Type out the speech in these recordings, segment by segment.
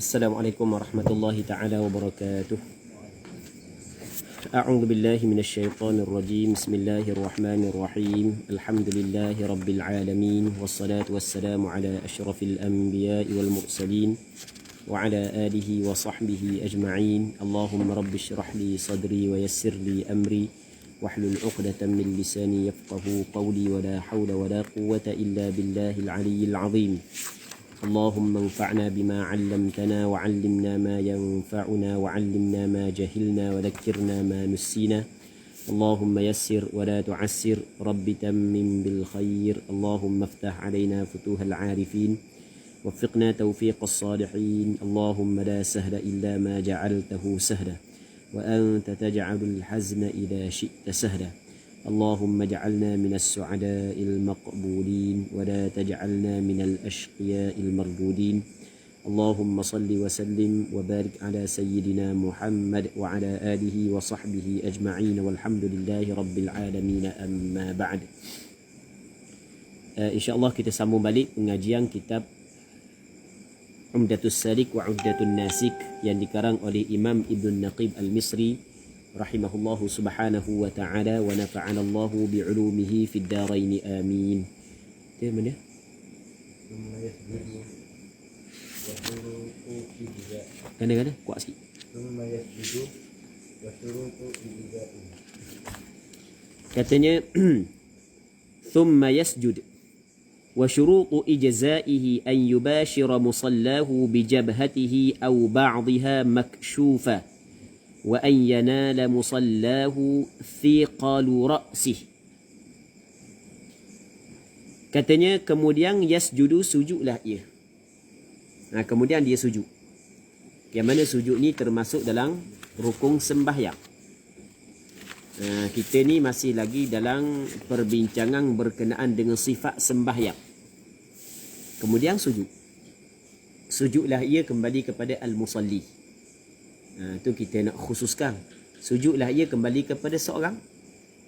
Assalamualaikum warahmatullahi ta'ala wabarakatuh. A'udzu billahi minasyaitonir rajim. Bismillahirrahmanirrahim. Alhamdulillahi rabbil alamin wassalatu wassalamu ala asyrafil anbiya'i wal mursalin wa ala alihi wa sahbihi ajma'in. Allahumma rabbi shrah li sadri wa yassir li amri wahlul 'uqdatam min lisani yafqahu qawli wa la hawla wa la quwwata illa billahil aliyyil 'azim. اللهم انفعنا بما علمتنا وعلمنا ما ينفعنا وعلمنا ما جهلنا وذكرنا ما نسينا اللهم يسر ولا تعسر رب تمم بالخير اللهم افتح علينا فتوح العارفين وفقنا توفيق الصالحين اللهم لا سهل إلا ما جعلته سهلا وأنت تجعل الحزن إذا شئت سهلا اللهم اجعلنا من السعداء المقبولين ولا تجعلنا من الأشقياء المردودين اللهم صل وسلم وبارك على سيدنا محمد وعلى آله وصحبه أجمعين والحمد لله رب العالمين أما بعد. InsyaAllah kita sambung balik pengajian kitab Umdatus Salik wa Umdatun Nasik yang dikarang oleh Imam Ibn Naqib Al-Misri rahimahullahu subhanahu wa ta'ala wa nafa'ana Allahu bi'ulumihi fid darain amin. Itu mana? Kena kuat sikit. Katanya thumma yasjud wa syurutu ijza'ihi an yubashira musallahu bi jabhatihi aw ba'dihha makshufa wa an yanala musallahu thiqalu ra'sih. Katanya kemudian yasjudu, sujudlah ia. Kemudian dia sujud. Yang mana sujud ni termasuk dalam rukun sembahyang. Kita ni masih lagi dalam perbincangan berkenaan dengan sifat sembahyang. Kemudian sujud. Sujudlah ia kembali kepada al-musalli. Itu kita nak khususkan. Sujudlah ia kembali kepada seorang.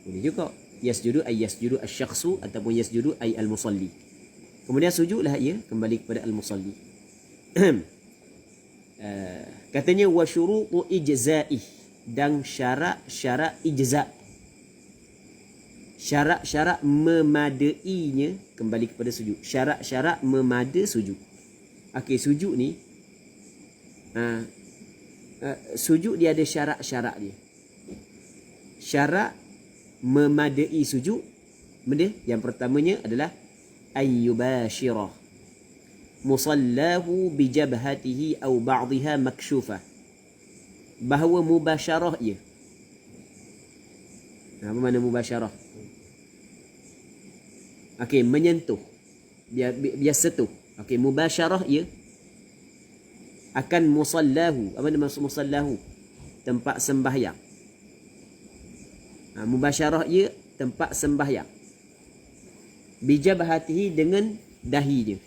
Boleh juga. Yasjudu ay yasjudu asy-syakhsu ataupun yasjudu ay al-musalli. Kemudian sujudlah ia kembali kepada al-musalli. Katanya wa syurutu ijza'ih, dan syarat-syarat ijza'. Syarat-syarat memadainya kembali kepada sujud. Syarat-syarat memada sujud. Okey, sujud ni sujud dia ada syarat-syarat dia. Syarat memadai sujud, benda yang pertamanya adalah ayyubashirah musallahu bijabhatihi aw ba'dihha makshufah. Bahawa mubasyarah ia. Apa makna mubasyarah? Okey, menyentuh. Dia sentuh. Okey, mubasyarah ia akan musallahu. Apa nama musallahu? Tempat sembahyang. Mubasyarah ia tempat sembahyang. Bijabhatihi, dengan dahi dia.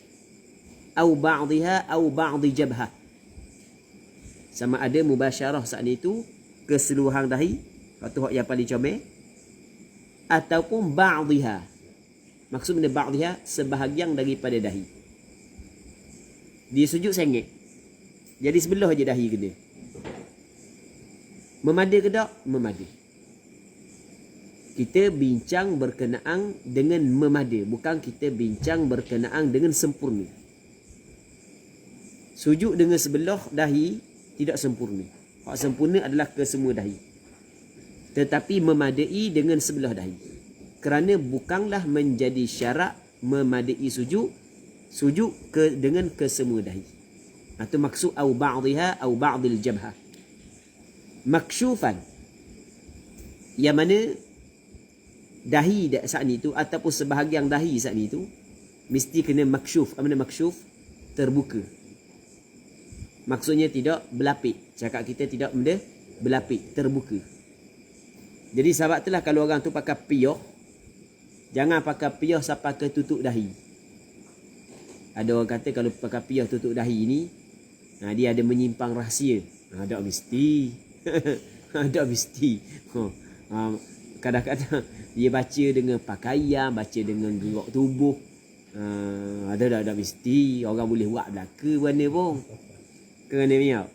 Au ba'dihha au ba'di jabhah. Sama ada mubasyarah saat itu keseluruhan dahi, atau yang paling comel, ataupun ba'dihha. Maksudnya ba'dihha sebahagian daripada dahi. Dia sujud sengit. Jadi sebelah je dahi kena. Memada ke tak? Memada. Kita bincang berkenaan dengan memada, bukan kita bincang berkenaan dengan sempurna. Sujud dengan sebelah dahi tidak sempurna. Hak sempurna adalah kesemua dahi. Tetapi memadai dengan sebelah dahi. Kerana bukanlah menjadi syarat memadai sujud dengan kesemua dahi. Itu maksud au ba'dihha au ba'dil jabhah. Maksyufan, yang mana dahi saat itu ataupun sebahagian dahi saat itu mesti kena maksyuf. Apa makna maksyuf? Terbuka. Maksudnya tidak berlapik. Cakap kita tidak benda berlapik, terbuka. Jadi sebab itulah kalau orang tu pakai piyah, jangan pakai piyah sampai ke tutup dahi. Ada orang kata kalau pakai piyah tutup dahi ini, dia ada menyimpang rahsia. Tak mesti. Tak mesti. Kadang-kadang dia baca dengan pakaian, baca dengan gerak tubuh. Ada mesti orang boleh buat belaka warna pun. Kena miau.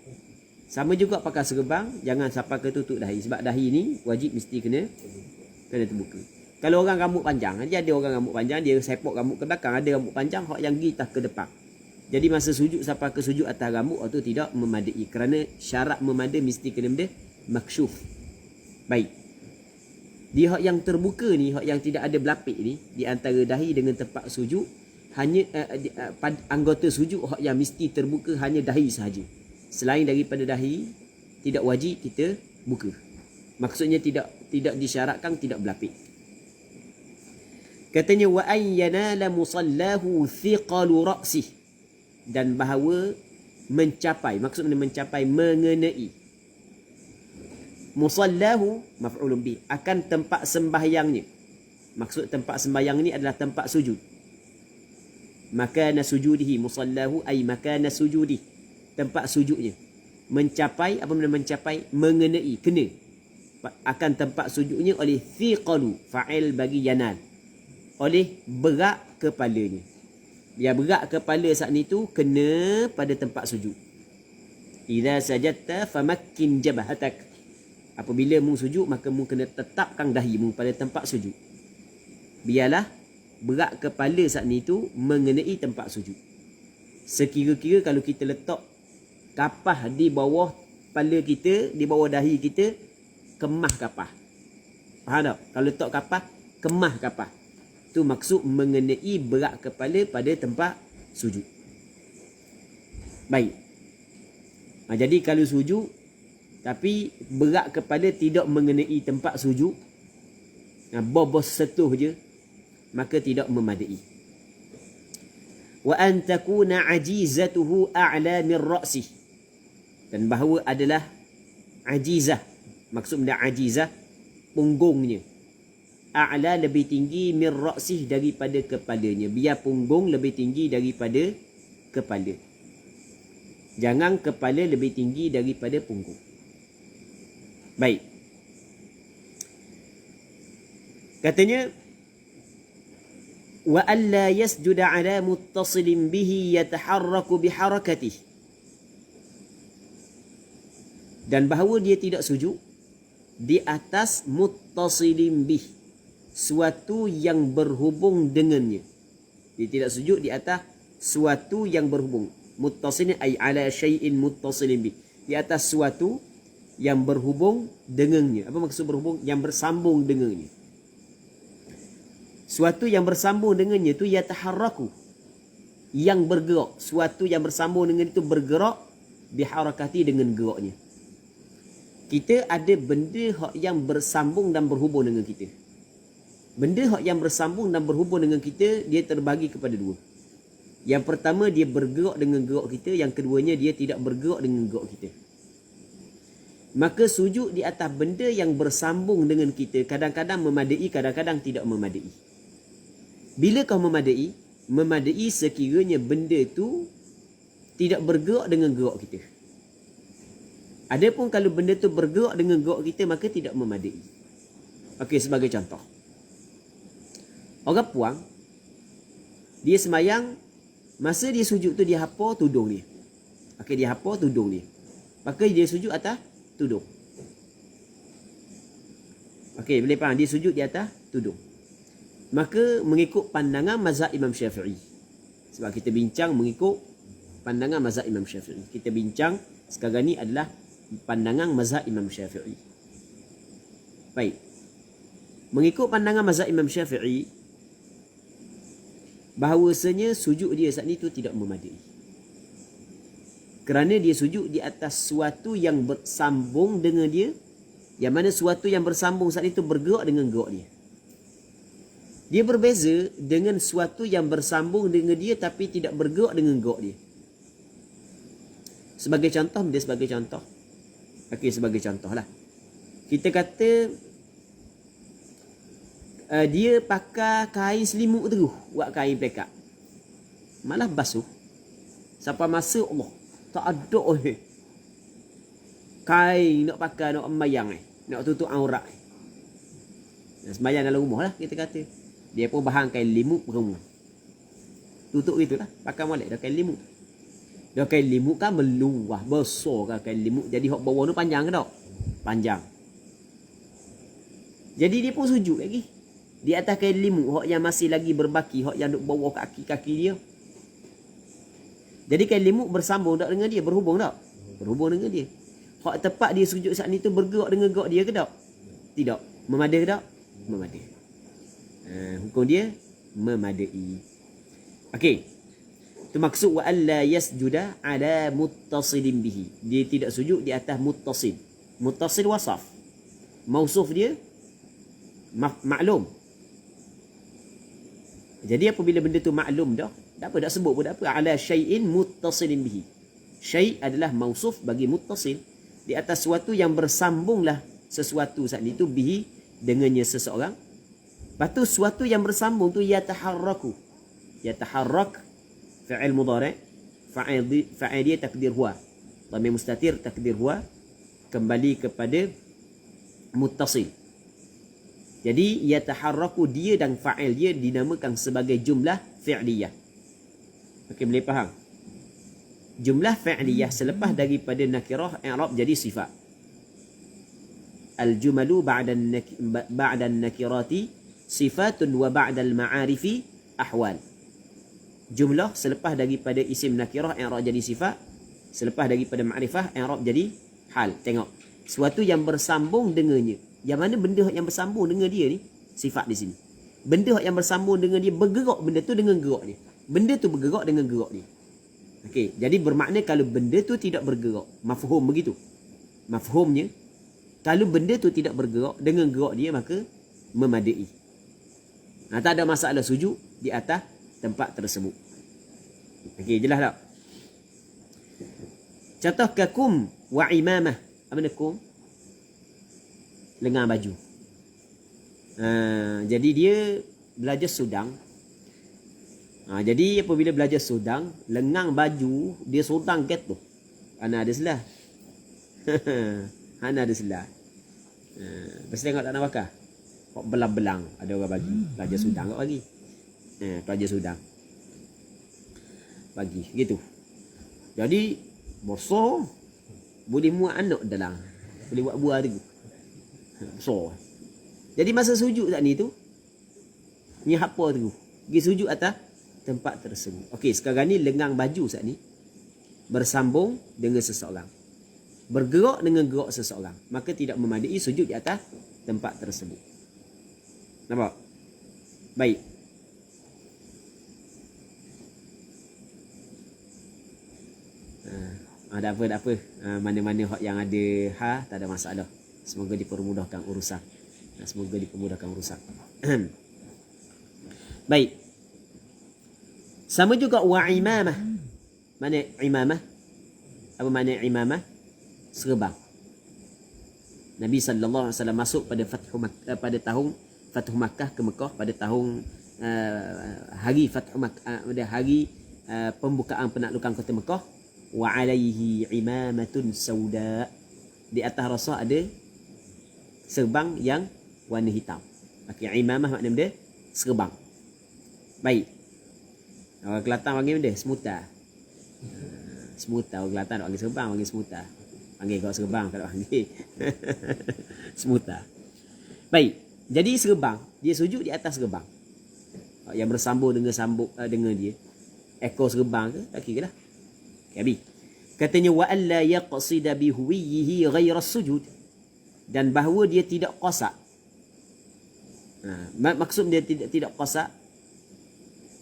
Sama juga pakai serban, jangan sampai ketutup dahi. Sebab dahi ni wajib mesti kena terbuka. Kalau orang rambut panjang, ada orang rambut panjang, dia sepok rambut ke belakang, ada rambut panjang hak yang pergi ke depan. Jadi masa sujud sampai ke sujud atas rambut itu tidak memadai. Kerana syarat memadai mesti kena benda maksyuf. Baik. Di hak yang terbuka ni, hak yang tidak ada belapik ni, di antara dahi dengan tempat sujud, hanya anggota sujud hak yang mesti terbuka hanya dahi sahaja. Selain daripada dahi, tidak wajib kita buka. Maksudnya tidak disyaratkan tidak berlapik. Katanya wa an yanala musallahu thiqalu ra'sih, dan bahawa mencapai, maksudnya mencapai, mengenai. Musallahu maf'ulun bih, akan tempat sembahyangnya. Maksud tempat sembahyang ni adalah tempat sujud. Makana sujudihi, musallahu ay makana sujudih, tempat sujudnya. Mencapai, apa benda mencapai? Mengenai, kena akan tempat sujudnya oleh thiqalu, fa'il bagi yanal, oleh berak kepalanya. Dia berak kepala saat ni tu kena pada tempat sujud. Idza sajadta famakkin jabhatak, apabila mu sujud maka mu kena tetapkan dahi mu pada tempat sujud. Biarlah berak kepala saat ni tu mengenai tempat sujud. Sekira-kira kalau kita letak kapah di bawah kepala kita, di bawah dahi kita, kemah kapah. Faham tak? Kalau letak kapah, kemah kapah. Tu maksud mengenai berak kepala pada tempat sujud. Baik. Jadi kalau sujud tapi berak kepala tidak mengenai tempat sujud, bobos setuh je, maka tidak memadai. Wa an takuna ajizatuhu a'la min ra'sih, dan bahawa adalah ajizah, maksud benda ajizah, punggungnya, a'la lebih tinggi, min ra'sih daripada kepalanya. Biar punggung lebih tinggi daripada kepala, jangan kepala lebih tinggi daripada punggung. Baik. Katanya wa alla yasjuda ala muttasilin bihi yataharraku biharakatih, dan bahawa dia tidak sujud di atas muttasilin bih, suatu yang berhubung dengannya. Dia tidak sujud di atas suatu yang berhubung. Muttasilin ay ala syai'in muttasilin bih, di atas suatu yang berhubung dengannya. Apa maksud berhubung? Yang bersambung dengannya. Suatu yang bersambung dengannya tu yataharraku, yang bergerak. Suatu yang bersambung dengan itu bergerak, biharakati, dengan geraknya. Kita ada benda hak yang bersambung dan berhubung dengan kita. Benda hak yang bersambung dan berhubung dengan kita, dia terbagi kepada dua. Yang pertama, dia bergerak dengan gerak kita. Yang keduanya, dia tidak bergerak dengan gerak kita. Maka sujud di atas benda yang bersambung dengan kita kadang-kadang memadai, kadang-kadang tidak memadai. Bila kau memadai? Memadai sekiranya benda tu tidak bergerak dengan gerak kita. Adapun kalau benda tu bergerak dengan gerak kita, maka tidak memadai. Okey, sebagai contoh, orang puang, dia semayang, masa dia sujud tu dia hapa tudung dia. Okey, dia hapa tudung dia, maka dia sujud atas tudung. Okey, boleh faham? Dia sujud di atas tudung. Maka mengikut pandangan mazhab Imam Syafi'i. Sebab kita bincang mengikut pandangan mazhab Imam Syafi'i. Kita bincang sekarang ni adalah pandangan mazhab Imam Syafi'i. Baik. Mengikut pandangan mazhab Imam Syafi'i, bahawasanya sujud dia saat ni tu tidak memadai. Kerana dia sujud di atas suatu yang bersambung dengan dia, yang mana suatu yang bersambung saat itu bergerak dengan gerak dia. Dia berbeza dengan suatu yang bersambung dengan dia tapi tidak bergerak dengan gerak dia. Sebagai contoh, dia sebagai contoh. Okey, sebagai contoh lah. Kita kata dia pakai kain selimut terus, buat kain pelekak. Malah basuh. Sampai masa Allah tak ada kain nak pakai, nak sembayang nak tutup aurat. Sembayang dalam rumah lah kita kata. Dia pun bahan kain limut berumur. tutup gitulah, pakai molek dah kain limut. Dah kain limut kan meluah, besar kan kain limut. Jadi hok bawah tu panjang ke tak? Panjang. Jadi dia pun sujud lagi. Di atas kain limut, hok yang masih lagi berbaki, hok yang duk bawah kaki-kaki dia. Jadi kain limut bersambung tak dengan dia? Berhubung tak? Berhubung dengan dia. Hok tepat dia sujud saat ni tu bergerak dengan gerak dia ke tak? Tidak. Memadai ke tak? Memadai. Hukum dia memadai. Okey. Itu maksud wa alla yasjuda ala muttasilin bihi. Dia tidak sujud di atas muttasil. Muttasil wasaf. Mausuf dia maklum. Jadi apabila benda tu maklum dah, tak apa, tak sebut pun tak apa. Ala syai'in muttasilin bihi. Syai' adalah mausuf bagi muttasil. Di atas sesuatu yang bersambunglah sesuatu saat itu bihi dengannya seseorang. Lepas tu sesuatu yang bersambung tu yataharraku. Yataharrak fa'il mudhari', fa'il dia takdir huwa. Dhamir mustatir takdir huwa kembali kepada muttasil. Jadi yataharraku dia dan fa'il dia dinamakan sebagai jumlah fi'liyah. Okey, boleh faham? Jumlah fi'liyah selepas daripada nakirah i'rab jadi sifat. Al-jumalu ba'da nakirati sifatun wa ba'da al-ma'arifi ahwal. Jumlah selepas daripada isim nakirah i'rab jadi sifat, selepas daripada ma'rifah i'rab jadi hal. Tengok, sesuatu yang bersambung dengannya. Yang mana benda yang bersambung dengan dia ni sifat di sini. Benda yang bersambung dengan dia bergerak, benda tu dengan gerak dia. Benda tu bergerak dengan gerak dia. Okey, jadi bermakna kalau benda tu tidak bergerak, mafhum begitu. Mafhumnya kalau benda tu tidak bergerak dengan gerak dia maka memadai. Tak ada masalah sujud di atas tempat tersebut. Okey, jelas tak? Contoh kakum wa imamah. Apa ni kum? Lengan baju. Jadi dia belajar sudang. Jadi apabila belajar sudang, lengang baju dia sudang ket tu. Ana ada selah. Ana ada selah. Lepas tengok tak nak bakar. Kok belang-belang ada orang bagi. Belajar sudang kok bagi. Pelajar sudang bagi gitu. Jadi besar boleh muat anak dalam, boleh buat buah tu besar. Jadi masa sujud saat ni tu ni apa tu pergi sujud atas tempat tersebut. Okey, sekarang ni lengang baju saat ni bersambung dengan seseorang, bergerak dengan gerak seseorang, maka tidak memadai sujud di atas tempat tersebut. Nampak? Baik. Tak apa. Mana-mana hak yang ada tak ada masalah. Semoga dipermudahkan urusan. Baik. Sama juga wa imamah. Mana imamah? Apa makna imamah? Serban. Nabi sallallahu alaihi wasallam masuk pada tahun Fathu Makkah ke Mekah pada tahun hari Fathu Makkah, pada hari pembukaan penaklukan kota Mekah. Wa alaihi imamatun sauda. Di atas Rasul ada serban yang warna hitam. Okey, imamah makna benda serban. Baik. Orang Kelantan panggil benda semuta. Semuta orang Kelantan tak panggil serban, panggil semuta. Panggil kau serban kalau panggil. Semuta. Baik. Jadi serban, dia sujud di atas serban. Yang bersambung dengan dia. Ekor serban ke? Tak kira lah. Habis. Katanya wa alla yaqsida bi huwihi ghaira sujud, dan bahawa dia tidak qasak. Maksud dia tidak qasak.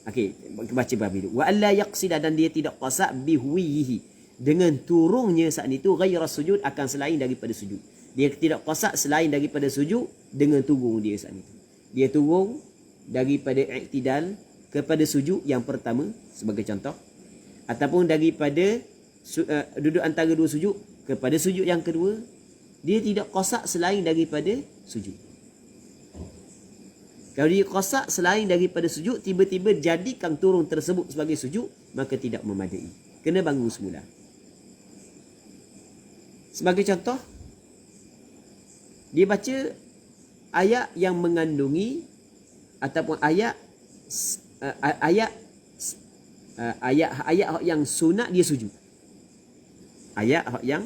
Okey, baca bab itu. Wa alla yaqsida, dan dia tidak qasak bi huwihi, dengan turunnya saat itu ghaira sujud, akan selain daripada sujud. Dia tidak qasak selain daripada sujud dengan turun dia saat itu. Dia turun daripada i'tidal kepada sujud yang pertama sebagai contoh, ataupun daripada duduk antara dua sujud kepada sujud yang kedua, dia tidak qasak selain daripada sujud. Kalau dia qasak selain daripada sujud, tiba-tiba jadikan turun tersebut sebagai sujud, maka tidak memadai. Kena bangun semula. Sebagai contoh, dia baca ayat yang mengandungi ataupun ayat ayat yang sunat dia sujud. Ayat yang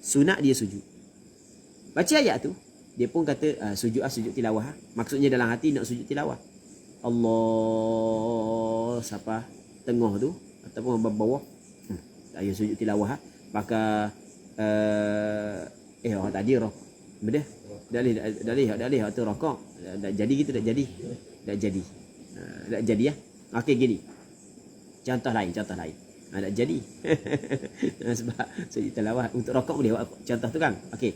sunat dia sujud. Baca ayat tu, dia pun kata sujud tilawah. Maksudnya dalam hati nak sujud tilawah. Allah siapa tengah tu ataupun bawah. Ayat sujud tilawah. Maka orang tadi rokok. Bedah. Dalih tu rokok. Tak jadi gitu, tak jadi. Tak jadi ya. Okey gini. Contoh lain. Tak jadi. Sebab sujud tilawah untuk rokok boleh buat contoh tu kan. Okey.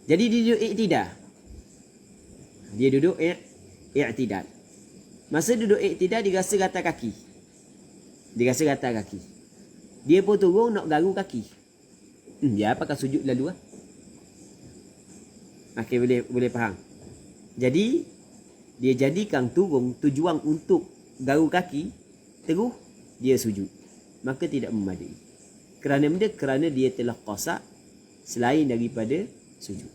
Jadi dia duduk i'tidal. Dia duduk i'tidal. Masa duduk i'tidal dia rasa gatal kaki. Dia pun turun nak garu kaki. Dia pakai sujud lalu ah. Okey, boleh faham. Jadi dia jadikan turun tujuan untuk garu kaki, terus dia sujud. Maka tidak memadai. Kerana dia telah qasa selain daripada sujud.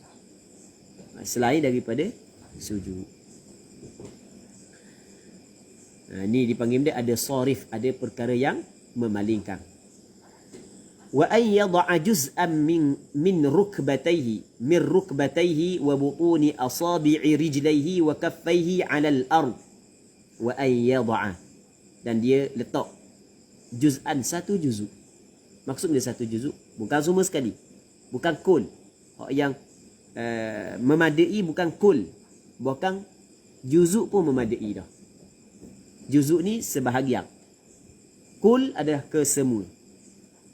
Ini dipanggil dia ada sarif, ada perkara yang memalingkan. Wa an yada'a juz'an min rukbatayhi wa butuni asabi'i rijlaihi wa kaffaihi 'ala al-ard. Wa an yada'a, dan dia letak juz'an, satu juzuk. Maksud dia satu juzuk, bukan semua sekali. Bukan kul. Yang memadai bukan kul. Bukan juzuk pun memadai dah. Juzuk ni sebahagian. Kul adalah kesemua.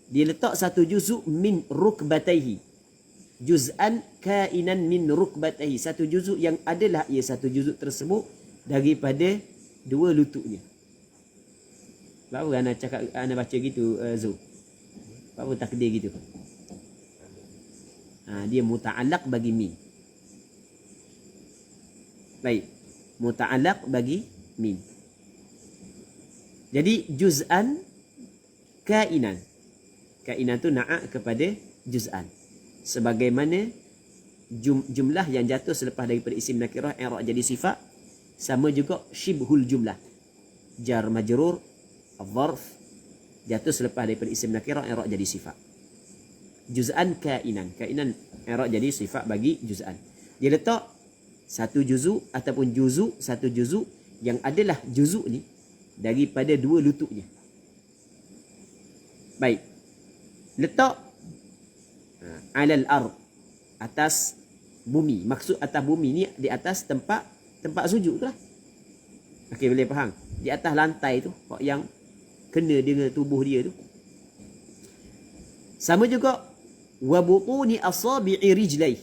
Dia letak satu juzuk min rukbatayhi. Juz'an kainan min rukbatayhi. Satu juzuk yang adalah ia satu juzuk tersebut daripada dua lututnya. Baru ana cakap, ana baca gitu Zul. Baru takdir gitu. Dia muta'allaq bagi min. Baik. Muta'allaq bagi min. Jadi juz'an kainan. Kainan tu na'a kepada juz'an. Sebagaimana jumlah yang jatuh selepas daripada isim nakirah i'rab jadi sifat, sama juga syibhul jumlah. Jar majrur al-dharf jatuh selepas daripada isim nakirah i'rab jadi sifat. Juz'an kainan. Kainan i'rab jadi sifat bagi juz'an. Dia letak satu juzuk ataupun juzuk, satu juzuk yang adalah juzuk ni daripada dua lututnya. Baik. Letak alal ard, atas bumi. Maksud atas bumi ni di atas tempat sujud tu lah. Okey, boleh faham? Di atas lantai tu, yang kena dengan tubuh dia tu. Sama juga wa butuni asabi'i rijlai.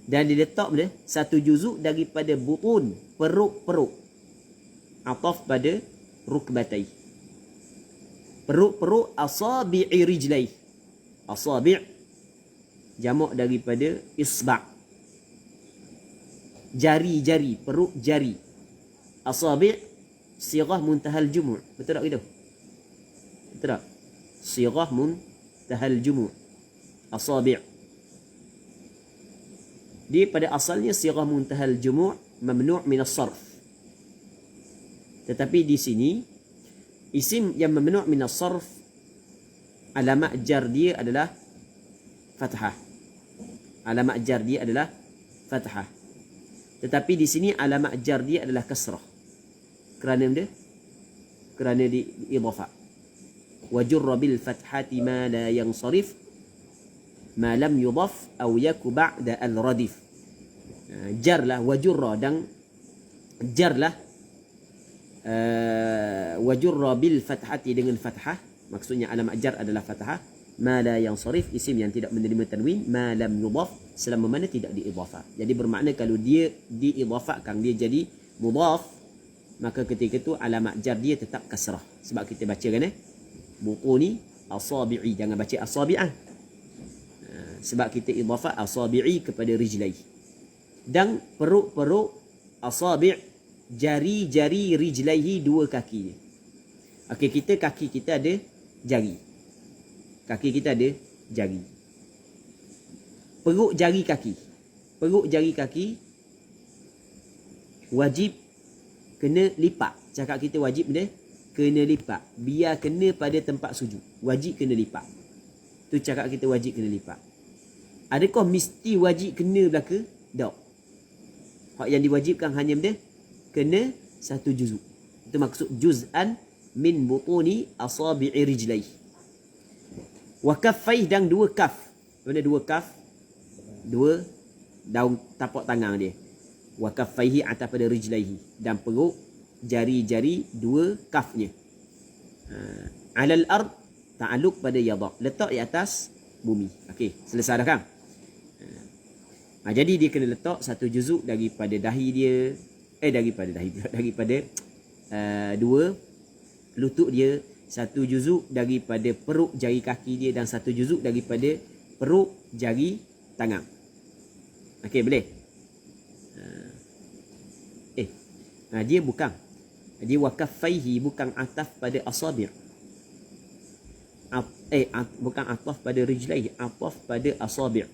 Dan diletak pada satu juzuk daripada butun, perut-perut. Ataf pada rukbatai. Perut-perut asabi'i rijlai. Asabi' jamak daripada isba'. Jari-jari, perut jari. Asabi' sirah muntahal jumu'. Betul tak gitu? Betul tak? Sirah muntahal jumu'. Asabi'. Dia pada asalnya sirah muntahal jumu' mamnu' min as-sarf. Tetapi di sini isim yang mamnu' min as-sarf, alamat jar dia adalah fathah. Alamat jar dia adalah fathah. Tetapi di sini alamat jar dia adalah kasrah. Kerana di idhafah. Wa jurra bil fathati ma la yansarif ma lam yudhaf aw yaku ba'da al-radif. Jarlah wa jurra, dan jarlah wa jurra bil fathati dengan fathah. Maksudnya alamat jar adalah fathah. Ma la yansarif, isim yang tidak menerima tanwin. Ma lam yudhaf, selama mana tidak diidhafah. Jadi bermakna kalau dia diidhafahkan, dia jadi mudhaf, maka ketika itu alamat jar dia tetap kasrah. Sebab kita baca kan butuni asabi'i, jangan baca asabi'ah. Sebab kita idhafah asabi'i kepada rijlai. Dan perut-perut asabi', jari-jari rijlaihi, dua kakinya. Okey, kaki kita ada jari. Kaki kita ada jari. Perut jari kaki. Perut jari kaki wajib kena lipat. Cakap kita wajib kena kena lipat. Biar kena pada tempat sujud. Wajib kena lipat. Tu cakap kita wajib kena lipat. Adakah mesti wajib kena belaka? Tak. Hak yang diwajibkan hanya benda kena satu juzuk. Itu maksud juz'an min butuni asabi'i rijlaih. Wa kaffaih, dan dua kaf. Mana dua kaf? Dua daun tapak tangan dia. Wa kaffaihi atas pada rijlaihi, dan perut jari-jari dua kafnya. Alal ard ta'alluq pada yadha, letak di atas bumi. Okey, selesai dah kan? Jadi dia kena letak satu juzuk daripada dahi dia, daripada dua lutut dia, satu juzuk daripada perut jari kaki dia, dan satu juzuk daripada perut jari tangan. Okey, boleh? Dia bukan. Dia wakaffaihi, bukan ataf pada asabi'. Bukan ataf pada rijlaihi, ataf pada asabi'.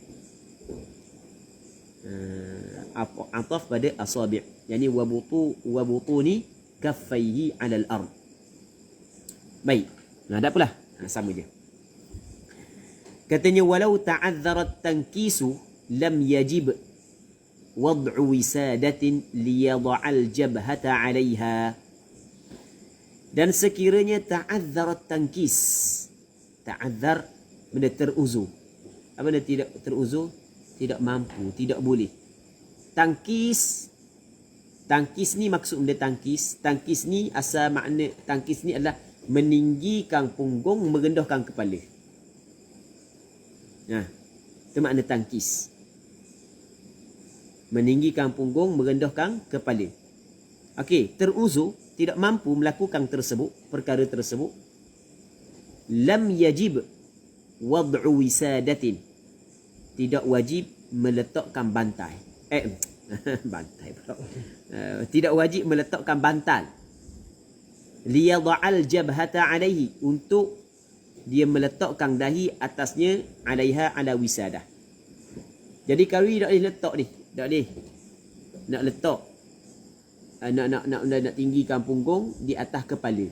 Ataf pada asabi'. Yani wa butuni kaffaihi 'alal ard. Baik. Tak apalah. Sama je. Katanya walau ta'adzarat tankisu lam yajib wad'u wisadatin liyad'al jabhata 'alayha. Dan sekiranya ta'adzarat tankis, ta'adzar benda teruzur. Apa benda tidak teruzur? Tidak mampu, tidak boleh. Tangkis ni maksud benda tangkis. Tangkis ni asal makna tangkis ni adalah meninggikan punggung, merendahkan kepala. Itu makna tangkis. Meninggikan punggung, merendahkan kepala. Okey, teruzur, tidak mampu melakukan perkara tersebut. Lam yajib wad'u wisadatin. Tidak wajib meletakkan bantai. Bantai pula. Tidak wajib meletakkan bantal. Liyad'al jabhata 'alaihi, untuk dia meletakkan dahi atasnya, 'alaiha 'ala wisadah. Jadi kalau dia tak boleh letak ni, tak boleh nak letak, nak tinggikan punggung di atas kepala.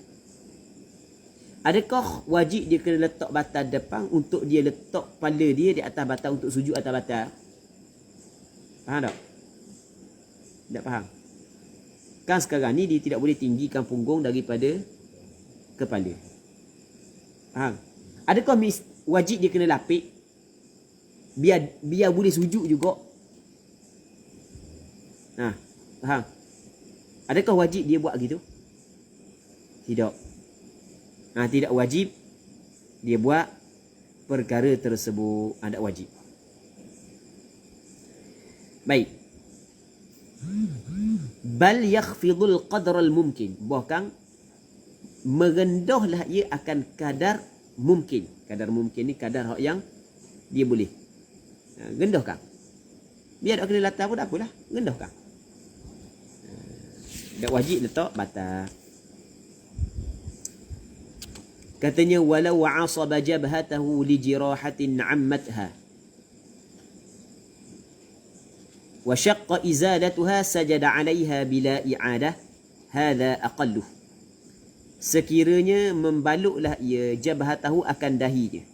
Adakah wajib dia kena letak batal depan untuk dia letak kepala dia di atas batal untuk sujud atas batal? Faham tak? Tak faham? Kan sekarang ni dia tidak boleh tinggikan punggung daripada kepala. Faham? Adakah wajib dia kena lapik biar boleh sujud juga? Faham? Adakah wajib dia buat gitu? Tidak. Tidak wajib dia buat perkara tersebut. Tak wajib. Baik. Bal yakhfidul qadral mumkin. Bahkan merendahlah ia akan kadar mungkin. Kadar mungkin ni kadar hak yang dia boleh. Rendahkan. Biar tak kena latar pun tak apalah. Rendahkan. Tak wajib letak batal. Katanya walau asaba jabhatahu li jirahatin 'ammatha wa syaqqa izalatuha sajada 'alayha bila i'adah, hadha aqalluh. Sekiranya membalutlah ia jabhatahu akan dahinya,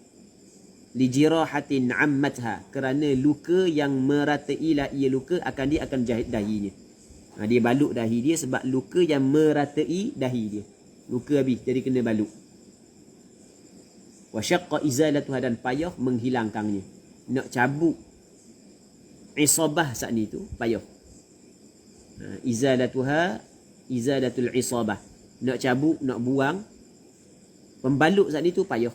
li jirahatin 'ammatha, kerana luka yang meratailah ia luka akan dia akan jahit dahinya. Dia balut dahi dia sebab luka yang meratai dahi dia. Luka habis jadi kena balut. Wa syaqqa izalatuha, dan payah menghilangkannya. Nak cabut isabah saat ni tu payah. Izalatuha, izalatul isabah. Nak cabut, nak buang, pembalut saat ni tu payah.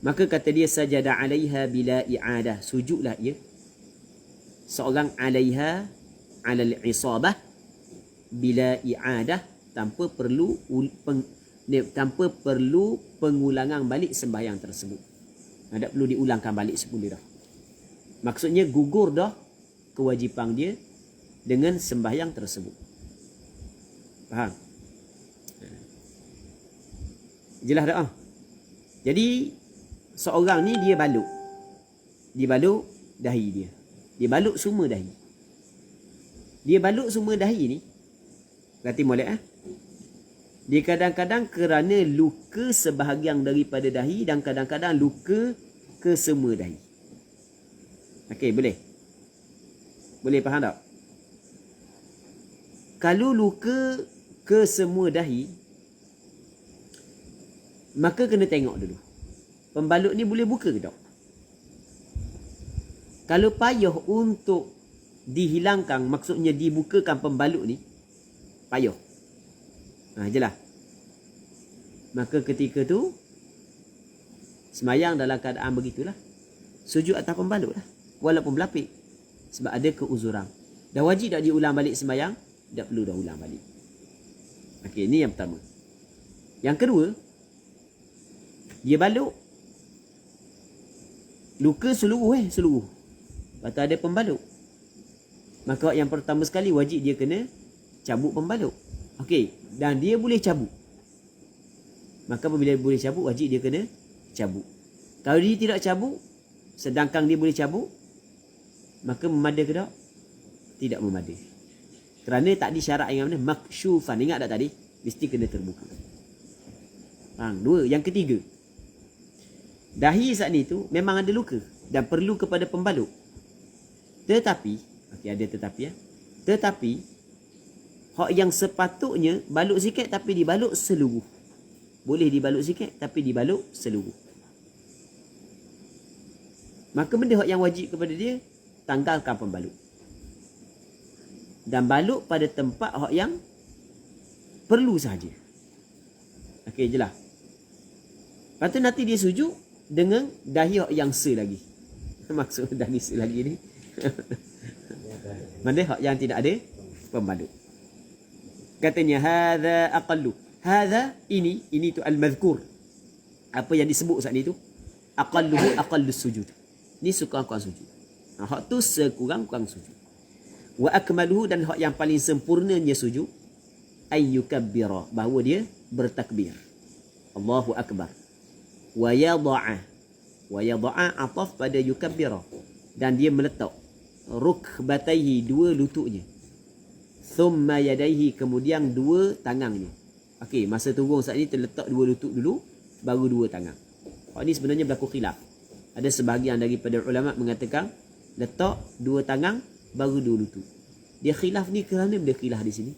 Maka kata dia sajada 'alaiha bila i'adah, sujudlah ia seorang 'alaiha 'alal isabah bila i'adah, tanpa perlu pengulangan balik sembahyang tersebut. Tak perlu diulangkan balik semula dah. Maksudnya gugur dah kewajipan dia dengan sembahyang tersebut. Faham? Jelas tak? Jadi seorang ni dia balut. Dia balut dahi dia. Dia balut semua dahi. Dia balut semua dahi ni. Berarti molek Dia kadang-kadang kerana luka sebahagian daripada dahi dan kadang-kadang luka ke semua dahi. Okey, boleh? Boleh faham tak? Kalau luka ke semua dahi, maka kena tengok dulu. Pembalut ni boleh buka ke tak? Kalau payah untuk dihilangkan, maksudnya dibukakan pembalut ni, payah. Jelah. Maka ketika tu, semayang dalam keadaan begitulah. Sujud atas pembalut lah. Walaupun berlapik. Sebab ada keuzuran. Dah wajib tak diulang balik semayang? Tak perlu dah ulang balik. Okey, ni yang pertama. Yang kedua, dia balut. Luka seluruh seluruh. Lepas tu ada pembalut. Maka yang pertama sekali wajib dia kena cabut pembalut. Okey, dan dia boleh cabut. Maka apabila boleh cabut, wajib dia kena cabut. Kalau dia tidak cabut, sedangkan dia boleh cabut, maka memada ke tak? Tidak memada. Kerana tak disyarat yang mana? Maksyufan. Ingat tak tadi? Mesti kena terbuka. Faham? Dua. Yang ketiga, dahi saat ni tu memang ada luka dan perlu kepada pembalut. Tetapi, okey, ada tetapi ya. Tetapi hak yang sepatutnya balut sikit tapi dibalut seluruh. Boleh dibalut sikit tapi dibalut seluruh. Maka benda hak yang wajib kepada dia, tanggalkan pembalut. Dan balut pada tempat hak yang perlu sahaja. Okey, jelas. Lepas tu nanti dia sujud dengan dahi hak yang se lagi. Maksud dahi se lagi ni mana hak yang tidak ada pembalut. Katanya hadza aqallu. Hadza ini tu al-mazkur. Apa yang disebut saat ni tu aqalluhu aqallus sujud. Ni sekurang-kurang sujud. Hak tu sekurang-kurang sujud. Wa akmaluhu, dan hak yang paling sempurnanya sujud ayyukabbira, bahawa dia bertakbir. Allahu akbar. Wa yada'a ataf pada yukabbira, dan dia meletak rukbataihi, dua lututnya. Thumma yadaihi, kemudian dua tangannya. Okey, masa turun saat ni terletak dua lutut dulu, baru dua tangan. Hak ni sebenarnya berlaku khilaf. Ada sebahagian daripada ulama mengatakan letak dua tangan baru dua lutut. Dia khilaf ni kerana dia khilaf di sini.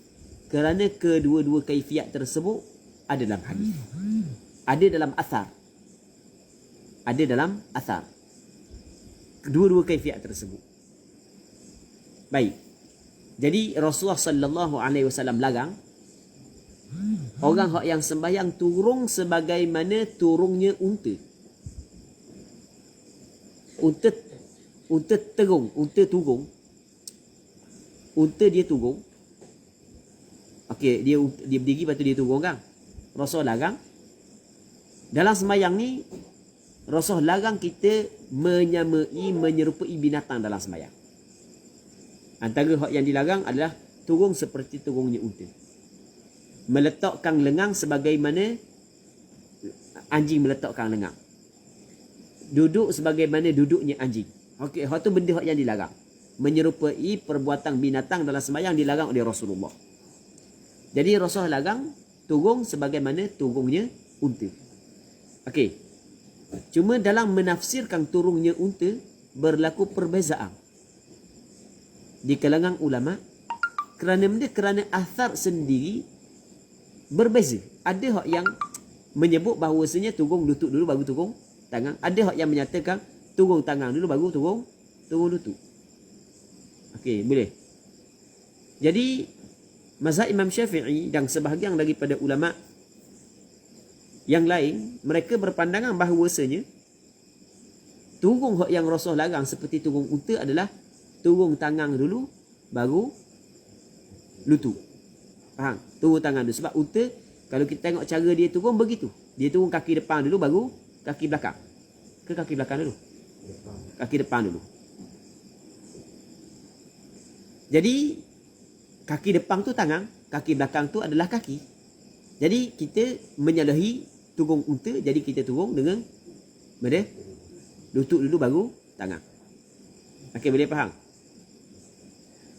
Kerana kedua-dua kaifiat tersebut ada dalam hadis. Ada dalam asar. Ada dalam asar. Kedua-dua kaifiat tersebut. Baik. Jadi Rasulullah sallallahu alaihi wasallam larang orang hak yang sembahyang turung sebagaimana turungnya unta. Unta turung. Unta dia turung. Okey, dia berdiri lepas tu dia turung kan. Rasul larang. Dalam sembahyang ni Rasul larang kita menyerupai binatang dalam sembahyang. Antara hak yang dilarang adalah turung seperti turungnya unta. Meletakkan lengang sebagaimana anjing meletakkan lengang. Duduk sebagaimana duduknya anjing. Okey, hak tu benda hak yang dilarang. Menyerupai perbuatan binatang dalam sembahyang dilarang oleh Rasulullah. Jadi Rasul larang turung sebagaimana turungnya unta. Okey. Cuma dalam menafsirkan turungnya unta berlaku perbezaan di kalangan ulama kerana athar sendiri berbeza. Ada hak yang menyebut bahawasanya turung lutut dulu baru turung tangan. Ada hak yang menyatakan turung tangan dulu baru turung lutut. Okey, boleh. Jadi mazhab Imam Syafi'i dan sebahagian daripada ulama yang lain, mereka berpandangan bahawasanya turung hak yang Rasul larang seperti turung unta adalah turung tangan dulu baru lutut. Faham? Turung tangan dulu. Sebab unta, kalau kita tengok cara dia turung begitu. Dia turung kaki depan dulu baru kaki belakang. Ke kaki belakang dulu? Kaki depan dulu. Jadi kaki depan tu tangan, kaki belakang tu adalah kaki. Jadi kita menyalahi turung unta, jadi kita turung dengan mana? Lutut dulu baru tangan. Okey, boleh faham?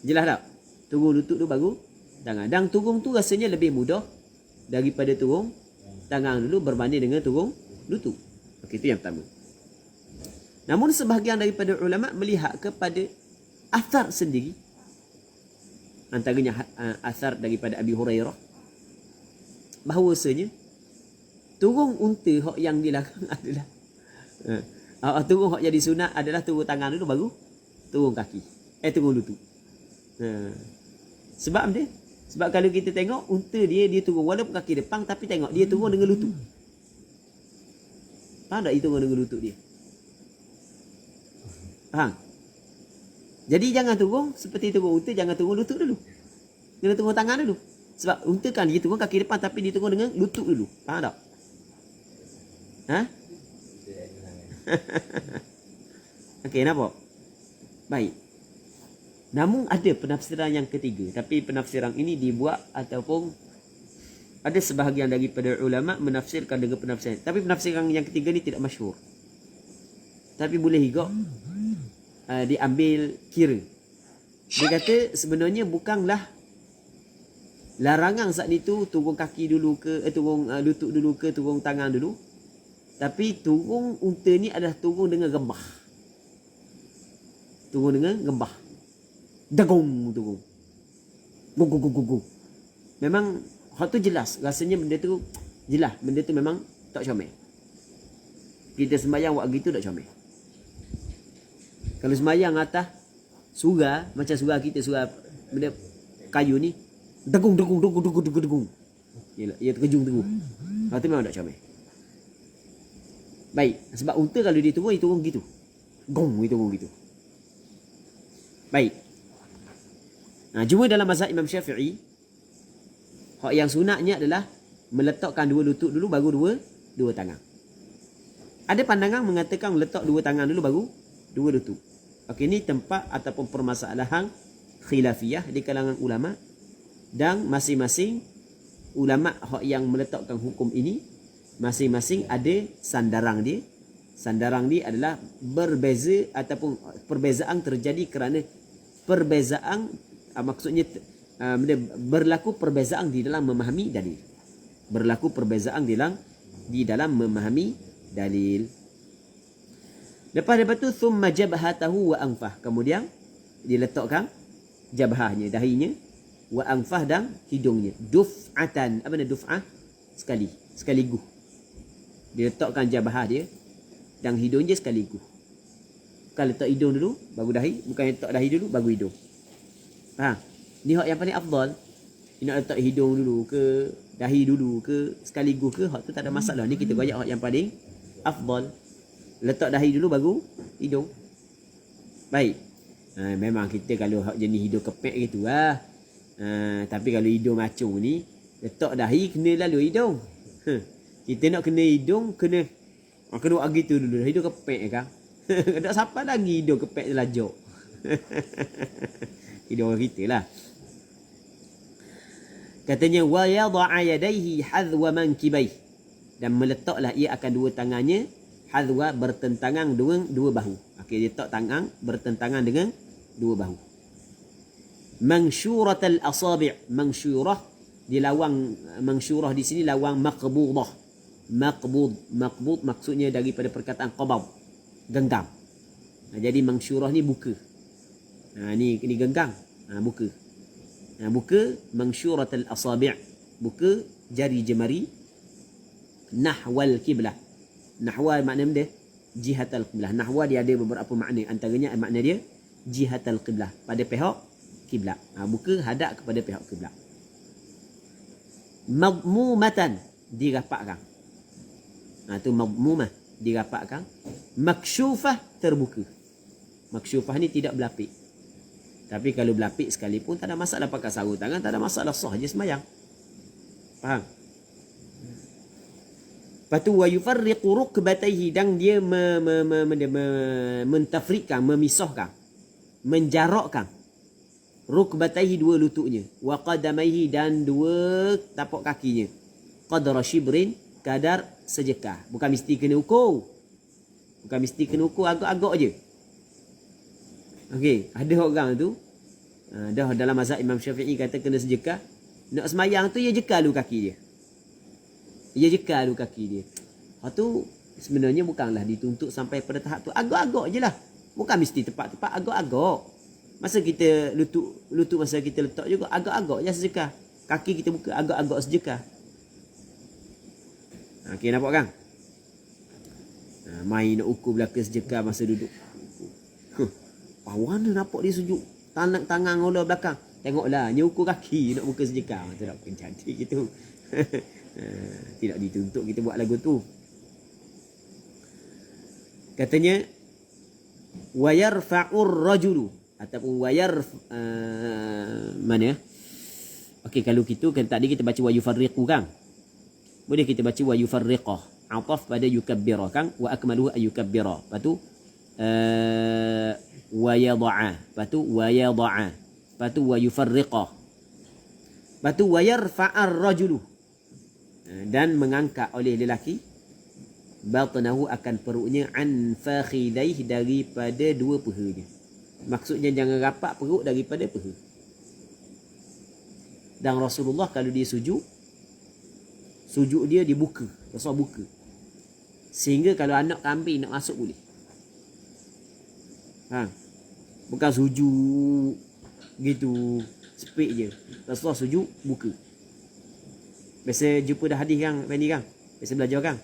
Jelas tak? Turung lutut dulu baru tangan. Dan turung tu rasanya lebih mudah daripada turun tangan dulu berbanding dengan turun lutut. Okey, itu yang pertama. Namun sebahagian daripada ulama melihat kepada athar sendiri, antaranya athar daripada Abi Hurairah, bahawasanya turun unta hak yang dilarang adalah turun hak jadi sunat adalah turun tangan dulu baru turun kaki. Turun lutut. Sebab dia, sebab kalau kita tengok unta dia turun walaupun kaki depan, tapi tengok dia turun dengan lutut. Faham tak dia turun dengan lutut dia? Faham? Jadi jangan turun seperti turun unta, jangan turun lutut dulu. Kena turun tangan dulu. Sebab unta kan dia turun kaki depan, tapi dia turun dengan lutut dulu. Faham tak? Okey, nampak? Baik. Namun ada penafsiran yang ketiga, tapi penafsiran ini dibuat ataupun ada sebahagian daripada ulama menafsirkan dengan penafsiran. Tapi penafsiran yang ketiga ni tidak masyhur. Tapi boleh juga diambil kira. Dia kata sebenarnya bukanlah larangan saat itu turun kaki dulu ke turun lutut dulu ke turun tangan dulu. Tapi turun unta ni adalah turun dengan gembah. Turun dengan gembah. Dagong turun. Gong. Memang hak tu jelas. Rasanya benda tu jelas. Benda tu memang tak comel. Kita sembahyang buat gitu tak comel. Kalau sembahyang atas surah, macam surah kita, surah benda kayu ni, degung. Ia terkejung terus. Hak tu memang tak comel. Baik, sebab unta kalau dia turun gitu. Gong, dia turun gitu. Baik. Cuma dalam mazhab Imam Syafi'i, hak yang sunatnya adalah meletakkan dua lutut dulu baru dua tangan. Ada pandangan mengatakan letak dua tangan dulu baru dua lutut. Okey, ini tempat ataupun permasalahan khilafiyah di kalangan ulama, dan masing-masing ulama hak yang meletakkan hukum ini masing-masing ada sandarang dia. Sandarang dia adalah berbeza ataupun perbezaan terjadi kerana perbezaan maksudnya berlaku perbezaan di dalam memahami dalil. Berlaku perbezaan di dalam memahami dalil. Lepas tu thumma jabhatahu wa anfah. Kemudian diletakkan jabhahnya, dahinya, wa anfah dan hidungnya. Duf'atan. Apa nama duf'ah? Sekaligus. Diletakkan jabhah dia dan hidung je sekaligus. Bukan letak hidung dulu baru dahi, bukan letak dahi dulu baru hidung. Faham? Ni hak yang paling afdal. Nak letak hidung dulu ke dahi dulu ke sekaligus ke, hak tu tak ada masalah. Ni kita royak hak yang paling afdal. Letak dahi dulu baru hidung. Baik. Memang kita kalau hak jenis hidung kepek gitu lah. Tapi kalau hidung macung ni, letak dahi kena lalu hidung. Kita nak kena hidung, kena buat gitu dulu. Hidung kepek kan. Tak siapa lagi hidung kepek telajak. Hidung orang kita lah. Katanya wa yada'a yadayhi hadwa mankibai, dan meletaklah ia akan dua tangannya hadwa bertentangan dengan dua bahu. Okey, dia letak tangan bertentangan dengan dua bahu. Mansyuratal asabi', mansyurah dilawang, mansyurah di sini lawang maqbudah. Maqbud maksudnya daripada perkataan qabad, genggam. Jadi mansyurah ni buka. Ni genggam, buka. Buka mansyuratul asabi', buka jari jemari, nahwal kiblah. Nahwa makna dia jihatal qiblah. Nahwa dia ada beberapa makna, antaranya makna dia jihatal qiblah, pada pihak kiblat. Buka hadap kepada pihak kiblat. Madmumatan, dirapatkan. Tu madmumah, dirapatkan. Maksyufah, terbuka. Maksyufah ni tidak berlapik. Tapi kalau berlapik sekalipun tak ada masalah, pakai sarung tangan tak ada masalah, sah je sembahyang. Faham? Lepas tu wa yufarriqu rukbatayhi, dan dia mentafriqkan, memisahkan, menjarakkan rukbatayhi, dua lututnya, wa qadamaihi, dan dua tapak kakinya, qadra shibrin, kadar sejekah. Bukan mesti kena ukur. Agak-agak je. Okey, ada orang tu dah dalam mazhab Imam Syafi'i kata kena sejekah. Nak semayang tu dia jeka dulu kaki dia. Ia jeka dulu kaki dia. Lepas tu sebenarnya bukanlah dituntut sampai pada tahap tu. Agak-agak je lah. Bukan mesti tepat-tepat, agak-agak. Masa kita lutut masa kita letak juga, agak-agak je sejekah. Kaki kita buka, agak-agak sejekah. Okey, nampak kan? Main nak ukur belakang sejekah masa duduk. Mana nampak dia sujud? Tangan olah belakang. Tengoklah, dia ukur kaki nak buka sejekah. Tu tak cantik gitu. Tidak dituntut kita buat lagu tu. Katanya wa yarfa'ur rajulu ataupun mana? Okey, kalau gitu kan tadi kita baca wa yufarriqu kan. Boleh kita baca wa yufarriqah. Ataf pada yukabbira kan, wa akmaluhu ayukabbira. Lepas tu wa yad'a. Lepas tu wa yad'a. Lepas tu wa yufarriqah. Lepas tu wa yarfa'ar rajulu. Dan mengangkat oleh lelaki batnahu akan perutnya an fakhidaih daripada dua pahanya. Maksudnya jangan rapat perut daripada paha. Dan Rasulullah kalau dia sujud dia dibuka, Rasul buka. Sehingga kalau anak kambing nak masuk boleh. Bukan sujud gitu sepik je. Rasulullah sujud buka. Biasa jumpa dah hadis kan, Fendi kan? Biasa belajar kan?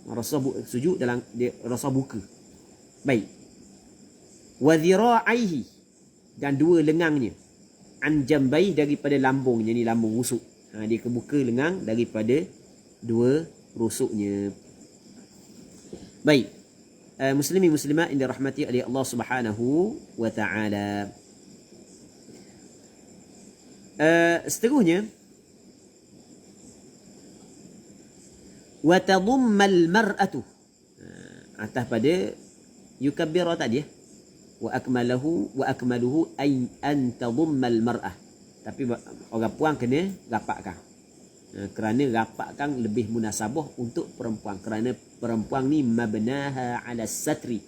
Rasul sujud dalam Rasul buka. Baik. Wa dhira'aihi dan dua lengangnya. An jambai daripada lambungnya, ni lambung rusuk. Dia kebuka lengang daripada dua rusuknya. Baik. Muslimin muslimat yang dirahmati oleh Allah Subhanahu wa taala. Seterusnya wa tadummal mar'atu. Atas pada yukabbira tadi ya. Wa akmaluhu ay an tadummal mar'ah. Tapi orang puan kena rapatkan. Kerana rapatkan lebih munasabah untuk perempuan. Kerana perempuan ni mabnaha ala satri.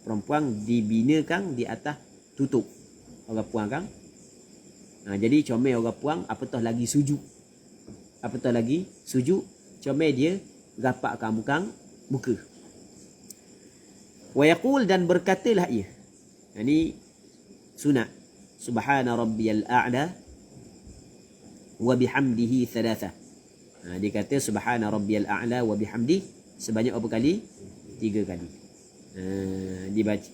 Perempuan dibinakan di atas tutup. Orang puan kan. Jadi comel orang puan apatah lagi sujud. Apatah lagi sujud. Comel dia rapatkan bukan muka. Wa yaqul dan berkatalah ia. Ini sunat. Subhana rabbiyal a'la wa bihamdihi thalatha. Dia kata subhana rabbiyal a'la wa bihamdi sebanyak berapa kali? 3 kali. Dia baca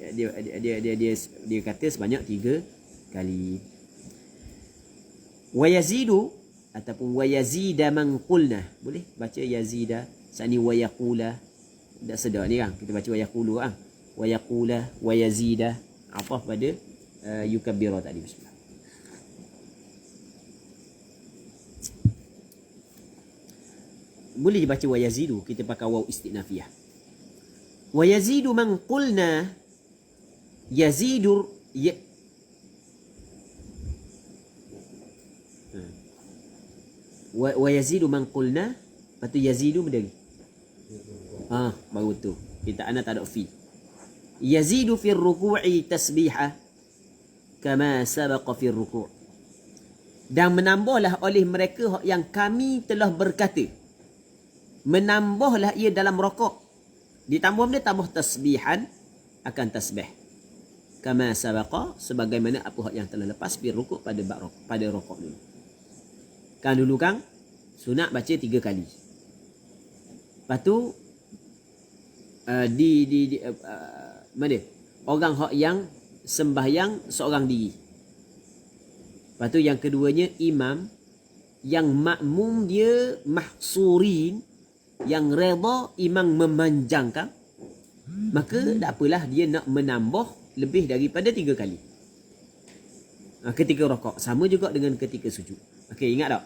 dia kata sebanyak 3 kali. Wa yazidu ataupun wa yazida man qulna. Boleh baca yazida, sani wa yaqula. Tak sedar ni kan. Kita baca wa yaqulu kan. Wa yaqula wa yazida. Apa pada yukabbira tadi. Bismillah. Boleh dibaca wa yazidu, kita pakai waw istinafiyah. Wa yazidu man qulna yazidu wa yazidu man qulna, lepas tu yazidu berdiri. Baru tu. Kita anak tak ada fi. Yazidu fi ruku'i tasbihah kama sabaqa fi ruku'. Dan menambahlah oleh mereka yang kami telah berkata. Menambahlah ia dalam rokok. Ditambah benda tambah tasbihan akan tasbih. Kama sabaqa sebagaimana apa yang telah lepas fi ruku' pada rokok dulu. Kan dulu kan sunat baca 3 kali. Lepas tu mana? Orang hak yang sembahyang seorang diri. Lepas tu yang keduanya imam yang makmum dia mahsurin, yang redha imam memanjangkan, maka tak apalah dia nak menambah lebih daripada 3 kali. Ketika rokok sama juga dengan ketika sujud. Okey, ingat tak?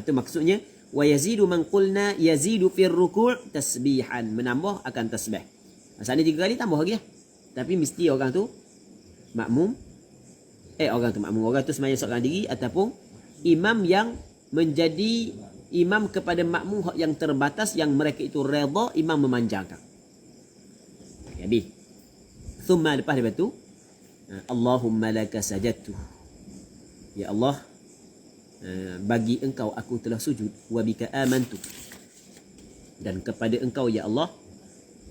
Itu maksudnya wa yazidu man qulna yazidu fir ruku' tasbihan, menambah akan tasbih. Maksudnya 3 kali tambah lagi lah. Tapi mesti orang tu makmum orang tu sembahyang seorang diri ataupun imam yang menjadi imam kepada makmum yang terbatas yang mereka itu redha imam memanjangkan. Okay, habis. Thumma lepas daripada tu Allahumma laka sajadtu. Ya Allah, bagi engkau aku telah sujud, wa bika amantu, dan kepada engkau ya Allah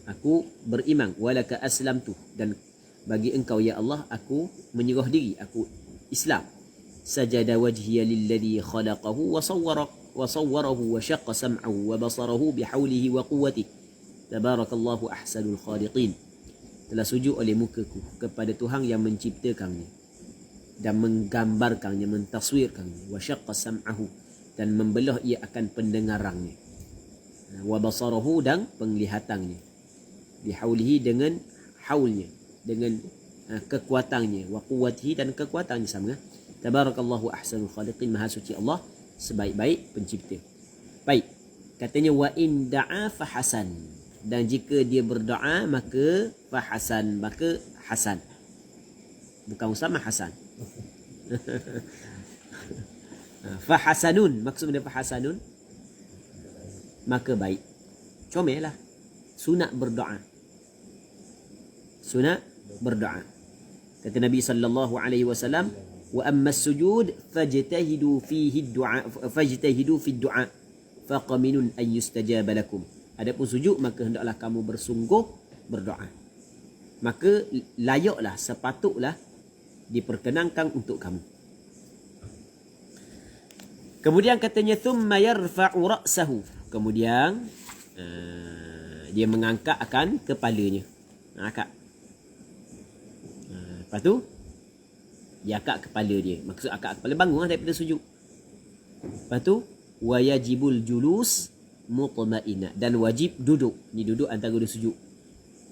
aku beriman, walaka aslamtu, dan bagi engkau ya Allah aku menyerah diri, aku Islam. Sajada wajhiya lilladhi khalaqahu wa sawwarahu wa syaqqa sam'ahu wa basarahu bihaulihi wa quwwatihi. Tabarakallahu ahsanul khaliqin. Telah sujud oleh mukaku kepada Tuhan yang menciptakannya dan menggambarkannya, mentaswirkannya. Wa syaqqa sam'ahu, dan membelah ia akan pendengarannya. Wa basarahu, dan penglihatannya. Bihaulihi, dengan haulnya, dengan kekuatannya. Wa quwwatihi, dan kekuatannya sama. Tabarakallahu ahsanul khaliqin. Maha suci Allah sebaik-baik pencipta. Baik, katanya wa in da'a fahasan, dan jika dia berdoa maka fahasan, maka hasan, bukan sama hasan. Fahasanun, maksud dia fahasanun maka baik, comel lah. Sunat berdoa, sunat berdoa. Kata Nabi sallallahu alaihi wasallam, wa amma sujud fajtahidu fihi du'a, fajtahidu fi du'a faqaminun an yustajaba lakum. Adapun sujud maka hendaklah kamu bersungguh berdoa, maka layaklah, sepatutlah diperkenankan untuk kamu. Kemudian katanya thumma yarfa'u ra'sahu, kemudian dia mengangkat akan kepalanya, angkat. Lepas tu dia angkat kepala dia, maksud angkat kepala, bangun daripada sujud. Lepas tu wa yajibul julus mutma'innan, dan wajib duduk, ni duduk antara dua sujud,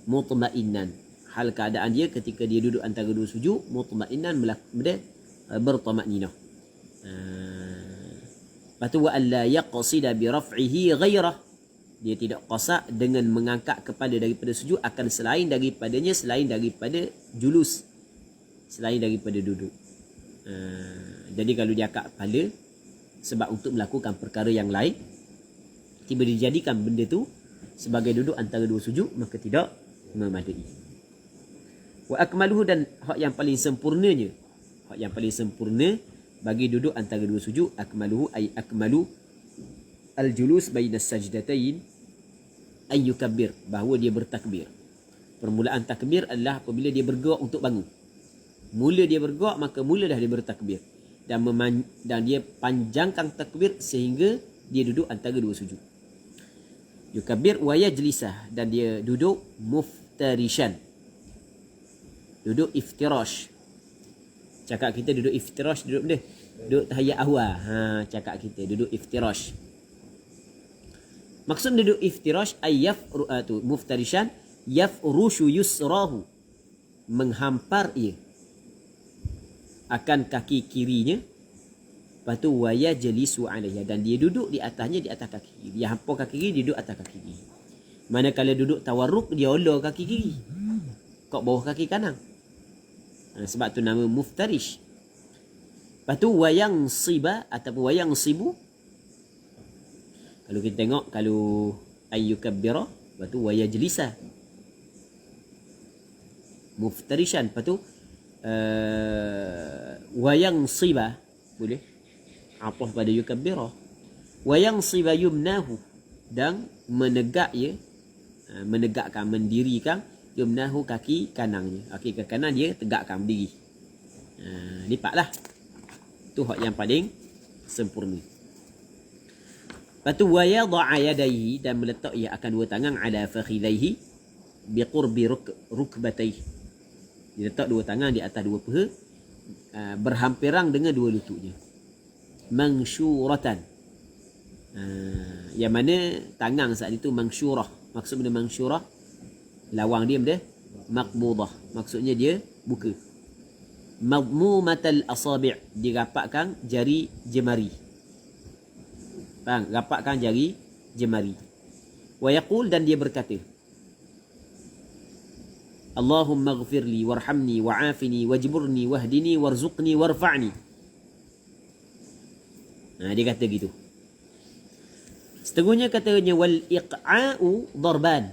mutma'innan, hal keadaan dia ketika dia duduk antara dua sujud, mutma'innan, bertamakninah. Lepas tu wa alla yaqsida bi raf'ihi ghairah, dia tidak qasak dengan mengangkat kepala daripada sujud akan selain daripadanya, selain daripada julus, selain daripada duduk. Jadi kalau dia angkat kepala sebab untuk melakukan perkara yang lain, tiba dijadikan benda tu sebagai duduk antara dua sujud, maka tidak memadai. Wa akmaluhu, dan hak yang paling sempurnanya, hak yang paling sempurna bagi duduk antara dua sujud, akmaluhu ay akmalu al-julus bainas sajdatain ay yukabbir, bahawa dia bertakbir. Permulaan takbir adalah apabila dia bergerak untuk bangun. Mula dia bergerak, maka mulalah dia bertakbir, dan dia panjangkan takbir sehingga dia duduk antara dua sujud. Yukabbir wa yajlisah, dan dia duduk muftarishan, duduk iftirash. Cakap kita duduk iftirash, duduk benda, duduk tahiyat awal. Cakap kita duduk iftirash. Maksud duduk iftirash ayyaf tu muftarishan, yafrushu yusrahu, menghampar ia akan kaki kirinya. Lepas tu wa yajlisu alaiha, dan dia duduk di atasnya, di atas kaki kiri. Dia hampar kaki kiri, dia duduk atas kaki kiri. Manakala duduk tawarruk, dia ulur kaki kiri kat bawah kaki kanan. Sebab tu nama muftarish. Lepas tu wayang siba ataupun wayang sibu. Kalau kita tengok, kalau ayyukabbira, lepas tu wayajlisa, muftarishan. Lepas tu wayang siba, boleh apa pada yukabbira. Wayang siba yumnahu, dan menegak ia, menegakkan, mendirikan, yumnahu kaki kanannya, kaki kanan dia tegakkan berdiri. Lipatlah. Tu hak yang paling sempurna. Lepas tu wa yada'a yadayhi, dan meletak ia akan dua tangan ala fakhidaihi biqurbi rukbataihi. Dia letak dua tangan di atas dua paha, berhampiran dengan dua lututnya. Mangsyuratan, yang mana tangan saat itu mangsyurah. Maksud benda mangsyurah, lawang dia benda maqbudah, maksudnya dia buka. Madmumatal asabi', dirapatkan jari jemari. Faham? Rapatkan jari jemari. Wa yaqul, dan dia berkata, Allahumma ghfirli warhamni wa'afini wajburni wahdini warzuqni warfa'ni. Dia kata gitu. Setengahnya katanya wal iq'a'u darban,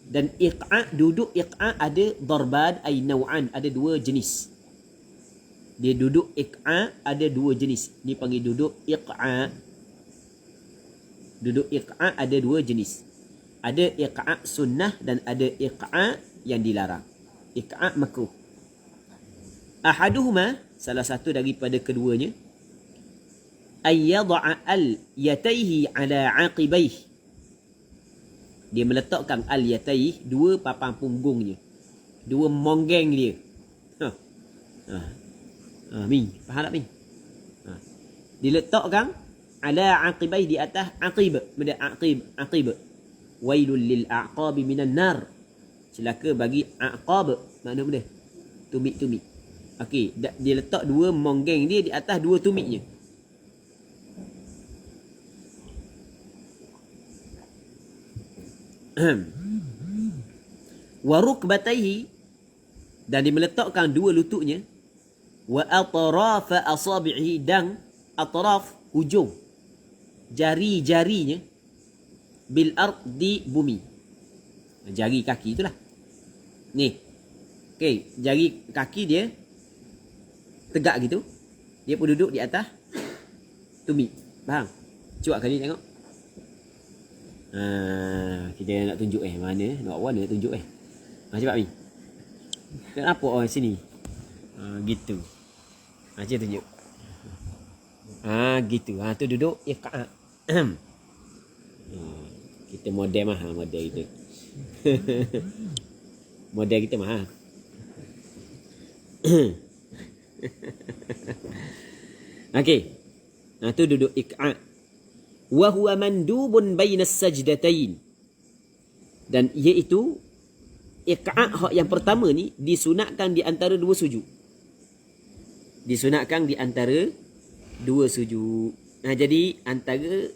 dan iq'a', duduk iq'a' ada darban ay naw'an, ada dua jenis. Dia duduk iq'a ada dua jenis. Ni panggil duduk iq'a. Duduk iq'a ada dua jenis. Ada iq'a sunnah dan ada iq'a yang dilarang. Iq'a makruh. Ahaduhuma, salah satu daripada keduanya, ayyada'a al-yatayhi ala aqibaih. Dia meletakkan al-yatayhi, dua papan punggungnya, dua monggeng dia. Min, faham tak Min? Diletakkan ala aqibai, di atas aqib, benda aqib. Wailul lil aqabi minan nar. Celaka bagi aqab, makna benda tumit-tumit. Okey, dia letak dua monggeng dia di atas dua tumitnya. Wa rukbatayhi, dan dia meletakkan dua lututnya. Wa atraf asabihi, dan atraf, hujung jari-jarinya, bil ard, di bumi. Jari kaki itulah. Ni. Okey, jari kaki dia tegak gitu. Dia pun duduk di atas tumit. Faham? Cuba kali tengok. Kita nak tunjuk mana? Nak warna nak tunjuk cepat ni. Kenapa orang sini? Gitu. Macam tunjuk. Gitu. Tu duduk iq'a. Kita model mahal model kita. Model kita mahal. Okey. Tu duduk iq'a. Wa huwa mandubun bainas sajdatain. Dan iaitu iq'a' hak yang pertama ni disunatkan di antara dua sujud. Disunatkan di antara dua sujud. Jadi antara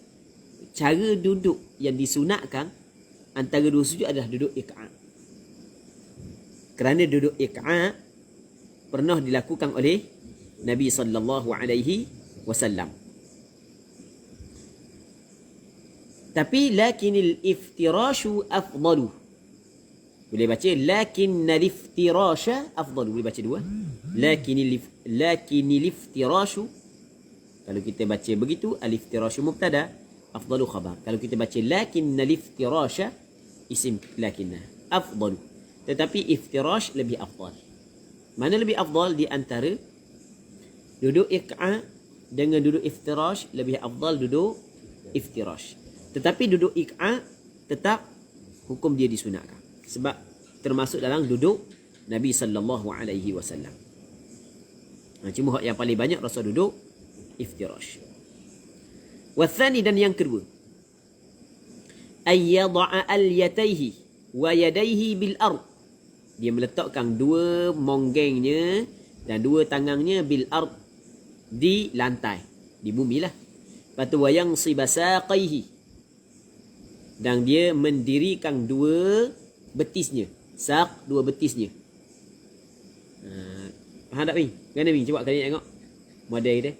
cara duduk yang disunatkan antara dua sujud adalah duduk iq'a'. Kerana duduk iq'a' pernah dilakukan oleh Nabi sallallahu alaihi wasallam. Tapi lakinil iftirashu afdalu. Boleh baca lakinnal iftirasha afdalu. Boleh baca dua. Lakinil iftirashu. Kalau kita baca begitu, al iftirashu mubtada, afdalu khabar. Kalau kita baca lakinnal iftirasha, isim lakinna, afdalu. Tetapi iftirash lebih afdal. Mana lebih afdal di antara duduk iq'a' dengan duduk iftirash? Lebih afdal duduk iftirash. Tetapi duduk iq'a' tetap hukum dia disunatkan. Sebab termasuk dalam duduk Nabi sallallahu alaihi wasallam. Cuma yang paling banyak rasa duduk iftirash. Wathani, dan yang kedua, ayyada'a al-yatayhi wa yadayhi bil ard. Dia meletakkan dua monggengnya dan dua tangannya bil ard, di lantai, di bumi lah. Lepas tu wayang sibasaqaihi, dan dia mendirikan dua betisnya. Saq, dua betisnya. Faham tak, Min? Mana, Min? Cuba kali tengok model dia.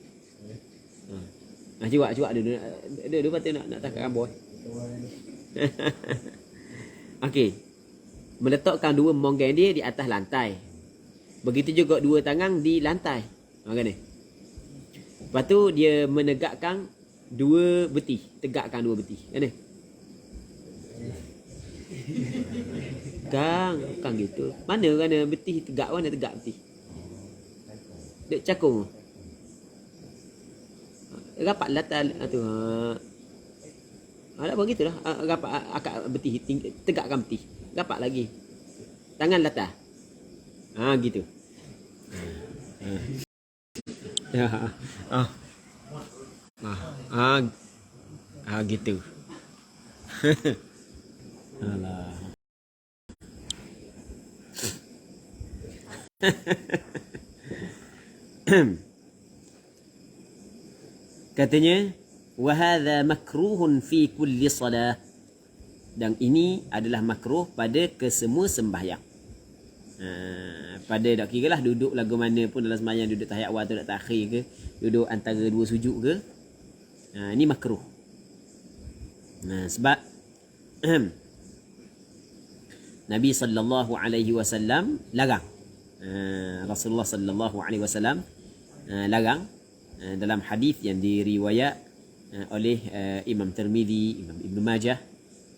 Cuba dia patut nak takat gambar. Okey. Meletakkan dua monggeng dia di atas lantai. Begitu juga dua tangan di lantai. Kan ni? Lepas tu dia menegakkan dua betih, tegakkan dua betih. Kan ni? Kang gitu. Mana betih tegak, mana tegak betih? Dek cakung. Rapat latar tu. Ada begitulah. Rapat akak betih, tegakkan betih. Rapat lagi. Tangan latar. Gitu. Gitu. Alah. Katanya, wa hadza makruhun fi kulli salah. Dan ini adalah makruh pada kesemua sembahyang. Pada tak kira lah duduk lagu mana pun dalam sembahyang, duduk tahiyat awal atau tahiyat akhir ke, duduk antara dua sujud ke, ini makruh. Sebab Nabi sallallahu alaihi wasallam larang. Rasulullah sallallahu alaihi wasallam larang dalam hadis yang diriwayat oleh Imam Tirmizi, Imam Ibn Majah.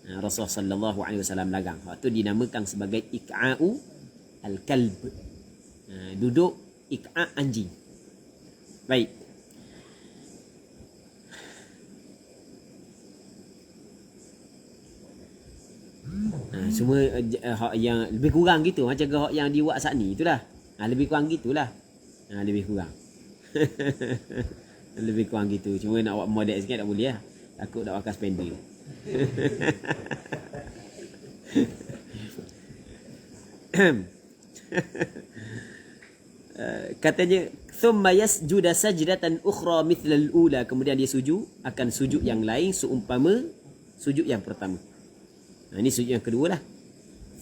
Rasulullah sallallahu alaihi wasallam larang. Waktu dinamakan sebagai iqa'u al-kalb. Duduk iqa' anjing. Baik. Semua hak yang lebih kurang gitu macam hak yang di WhatsApp ni itulah. Lebih kurang gitulah. Lebih kurang. Lebih kurang gitu. Cuma nak buat model sikit tak boleh lah. Takut tak pakai spender. Katanya thumma yasjuda sajdatan ukhra mithla al-ula, kemudian dia sujud akan sujud yang lain seumpama sujud yang pertama. Ini sujud yang kedua lah.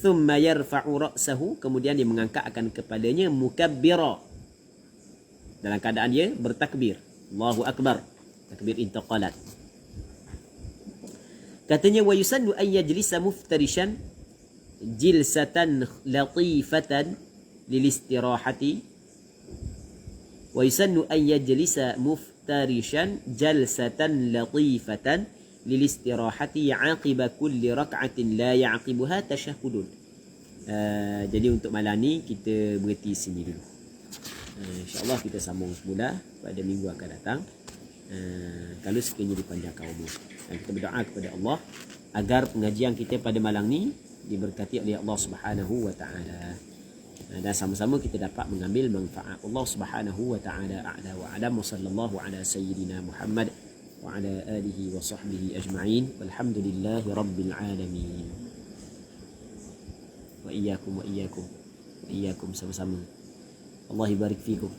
Thumma yarfa'u ra'sahu, kemudian dia mengangkat akan kepalanya mukabbira, dalam keadaan dia bertakbir. Allahu akbar, takbir intaqalat. Katanya wa yusannu an yajlisa muftarishan jilsatan latifatan lil istirahati. Wa yusannu an yajlisa muftarishan jalsatan latifatan lil istirahati aqiba kulli rak'atin la ya'qibuha tashahhudun. Jadi untuk malam ni kita berhenti sini dulu. InsyaAllah kita sambung semula pada minggu akan datang. Kalau sekiranya dipanjangkan umur. Dan kita berdoa kepada Allah agar pengajian kita pada malam ni diberkati oleh Allah Subhanahu wa taala. Dan sama-sama kita dapat mengambil manfaat. Allah Subhanahu wa taala a'la wa a'lam. Sallallahu ala sayyidina Muhammad wa ala alihi wa sahbihi ajma'in. Walhamdulillahi rabbil alamin. Wa iyyakum sama-sama. Allah barik fikum.